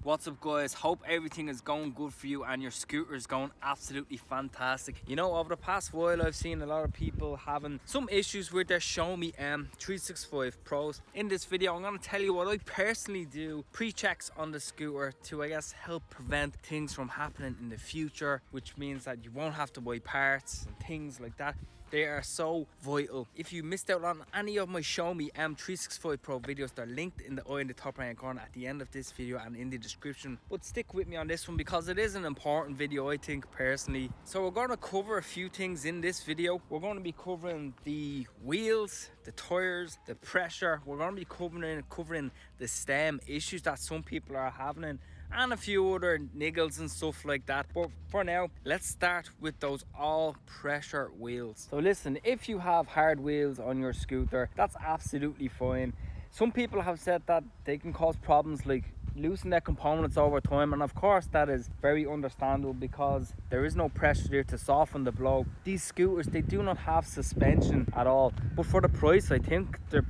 What's up guys, hope everything is going good for you and your scooter is going absolutely fantastic. You know, over the past while I've seen a lot of people having some issues with their Xiaomi M365 Pros. In this video I'm going to tell you what I personally do, pre-checks on the scooter to help prevent things from happening in the future, which means that you won't have to buy parts and things like that. They are so vital. If you missed out on any of my Xiaomi M365 Pro videos, they're linked in the eye in the top right hand corner at the end of this video and in the description. But stick with me on this one because it is an important video, I think, personally. So we're going to cover a few things in this video. We're going to be covering the wheels, the tires, the pressure. We're going to be covering the stem issues that some people are having, and a few other niggles and stuff like that. But for now, let's start with those all pressure wheels. So listen, if you have hard wheels on your scooter, that's absolutely fine. Some people have said that they can cause problems like loosen their components over time, and of course that is very understandable because there is no pressure there to soften the blow. These scooters, they do not have suspension at all, but for the price, I think they're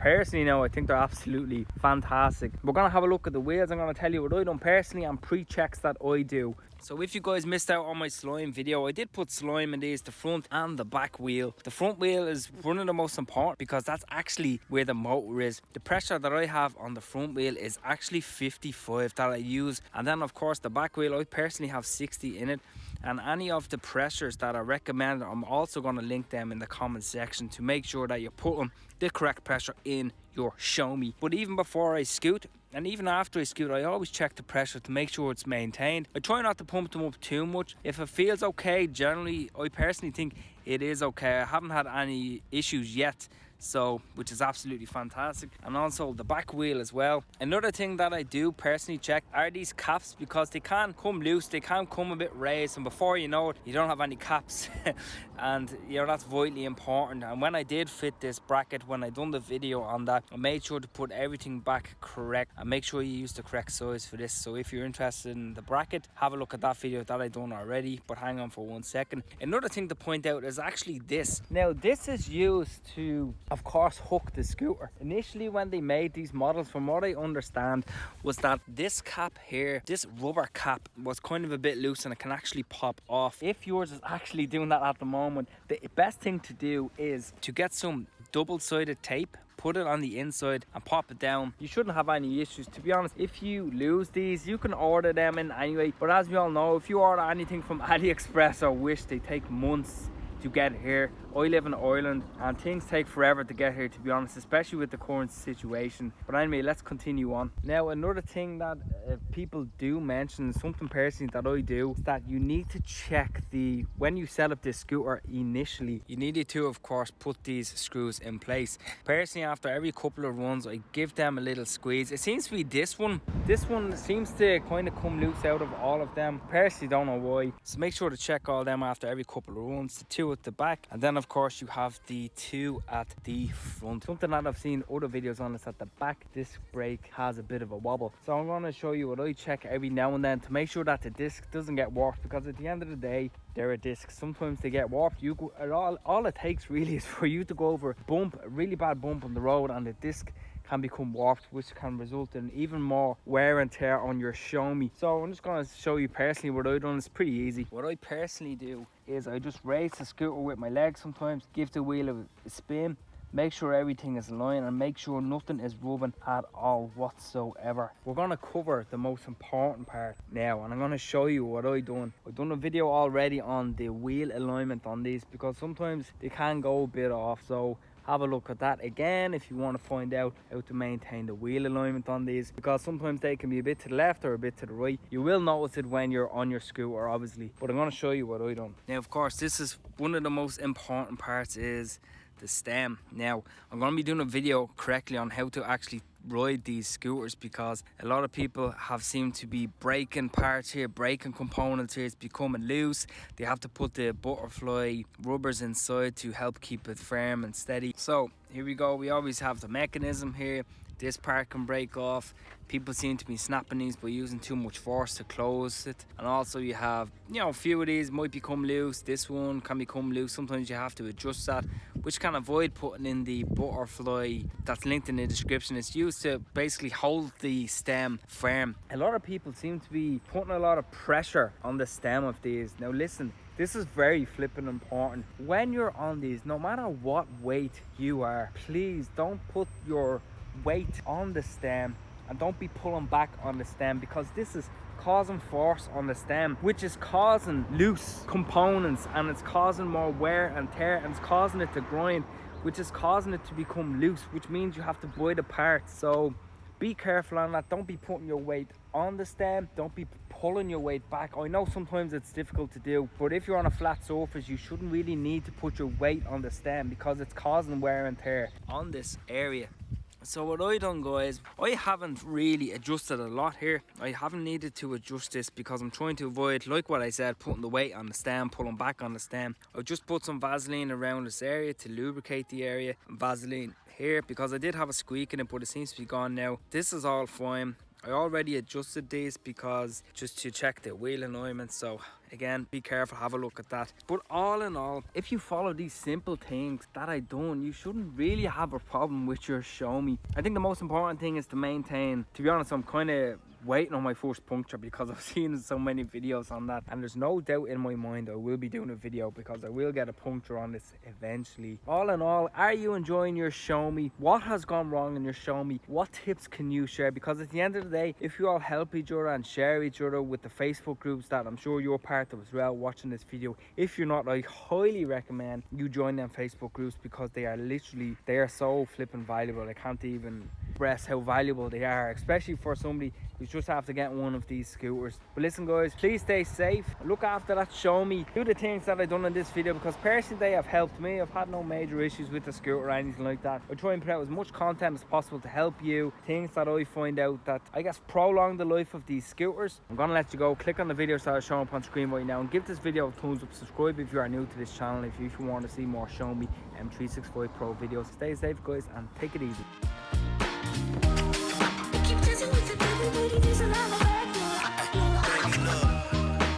absolutely fantastic. We're gonna have a look at the wheels. I'm gonna tell you what I done personally and pre-checks that I do. So if you guys missed out on my slime video, I did put slime in these, the front and the back wheel. The front wheel is one of the most important because that's actually where the motor is. The pressure that I have on the front wheel is actually 55 that I use, and then of course the back wheel, I personally have 60 in it. And any of the pressures that are recommended, I'm also going to link them in the comment section to make sure that you're putting the correct pressure in your Xiaomi. But even before I scoot, and even after I scoot, I always check the pressure to make sure it's maintained. I try not to pump them up too much. If it feels okay, generally, I personally think it is okay. I haven't had any issues yet, so which is absolutely fantastic. And also the back wheel as well. Another thing that I do personally check are these caps, because they can come loose, they can come a bit raised, and before you know it, you don't have any caps. And you know, that's vitally important. And when I did fit this bracket, when I done the video on that, I made sure to put everything back correct and make sure you use the correct size for this. So if you're interested in the bracket, have a look at that video that I done already. But hang on for 1 second. Another thing to point out is actually this. Now this is used to, of course, hook the scooter. Initially when they made these models, from what I understand, was that this cap here, this rubber cap, was kind of a bit loose and it can actually pop off. If yours is actually doing that at the moment, the best thing to do is to get some double-sided tape, put it on the inside and pop it down. You shouldn't have any issues. To be honest, if you lose these, you can order them in anyway, but as we all know, if you order anything from AliExpress or Wish, they take months to get here. I live in Ireland and things take forever to get here, to be honest, especially with the current situation. But anyway, let's continue on. Now, another thing that people do mention, something personally that I do, is that you need to check when you set up this scooter initially, you needed to, of course, put these screws in place. Personally, after every couple of runs, I give them a little squeeze. It seems to be this one seems to kind of come loose out of all of them. Personally, don't know why. So make sure to check all them after every couple of runs. The two at the back, and then of course you have the two at the front. Something that I've seen other videos on is that the back disc brake has a bit of a wobble. So I'm going to show you what I check every now and then to make sure that the disc doesn't get warped, because at the end of the day, they're a disc. Sometimes they get warped. All it takes really is for you to go over a really bad bump on the road and the disc can become warped, which can result in even more wear and tear on your Xiaomi. So I'm just going to show you personally what I've done. It's pretty easy. What I personally do is I just raise the scooter with my legs sometimes, give the wheel a spin, make sure everything is aligned and make sure nothing is rubbing at all whatsoever. We're going to cover the most important part now, and I'm going to show you what I've done a video already on the wheel alignment on these, because sometimes they can go a bit off. So have a look at that again if you want to find out how to maintain the wheel alignment on these, because sometimes they can be a bit to the left or a bit to the right. You will notice it when you're on your scooter, obviously, but I'm going to show you what I done. Now, of course, this is one of the most important parts, is the stem. Now, I'm going to be doing a video correctly on how to actually ride these scooters, because a lot of people have seemed to be breaking parts here, breaking components here. It's becoming loose. They have to put the butterfly rubbers inside to help keep it firm and steady. So here we go. We always have the mechanism here. this part can break off. People seem to be snapping these by using too much force to close it. And also you have, you know, a few of these might become loose. This one can become loose. Sometimes you have to adjust that, which can avoid putting in the butterfly that's linked in the description. It's used to basically hold the stem firm. A lot of people seem to be putting a lot of pressure on the stem of these. Now listen, this is very flipping important. When you're on these, no matter what weight you are, please don't put your weight on the stem and don't be pulling back on the stem, because this is causing force on the stem, which is causing loose components, and it's causing more wear and tear, and it's causing it to grind, which is causing it to become loose, which means you have to buy the parts. So be careful on that. Don't be putting your weight on the stem. Don't be pulling your weight back. I know sometimes it's difficult to do, but if you're on a flat surface, you shouldn't really need to put your weight on the stem, because it's causing wear and tear on this area. So what I done, guys, I haven't really adjusted a lot here. I haven't needed to adjust this because I'm trying to avoid, like what I said, putting the weight on the stem, pulling back on the stem. I've just put some Vaseline around this area to lubricate the area, and Vaseline here because I did have a squeak in it, but it seems to be gone now. This is all fine. I already adjusted these because just to check the wheel alignment, so again, be careful, have a look at that. But all in all, if you follow these simple things that I done, you shouldn't really have a problem with your Xiaomi. I think the most important thing is to maintain. To be honest, I'm kind of waiting on my first puncture because I've seen so many videos on that, and there's no doubt in my mind I will be doing a video because I will get a puncture on this eventually. All in all, are you enjoying your Xiaomi? What has gone wrong in your Xiaomi? What tips can you share? Because at the end of the day, if you all help each other and share each other with the Facebook groups that I'm sure you're part of as well watching this video, if you're not, I highly recommend you join them Facebook groups, because they are so flipping valuable. I can't even express how valuable they are, especially for somebody who's just after getting one of these scooters. But listen, guys, please stay safe, look after that Xiaomi, do the things that I've done in this video, because personally they have helped me. I've had no major issues with the scooter or anything like that. I try and put out as much content as possible to help you, things that I find out that I guess prolong the life of these scooters. I'm gonna let you go. Click on the videos that are showing up on screen right now and give this video a thumbs up. Subscribe if you are new to this channel if you want to see more Xiaomi M365 Pro videos. Stay safe, guys, and take it easy.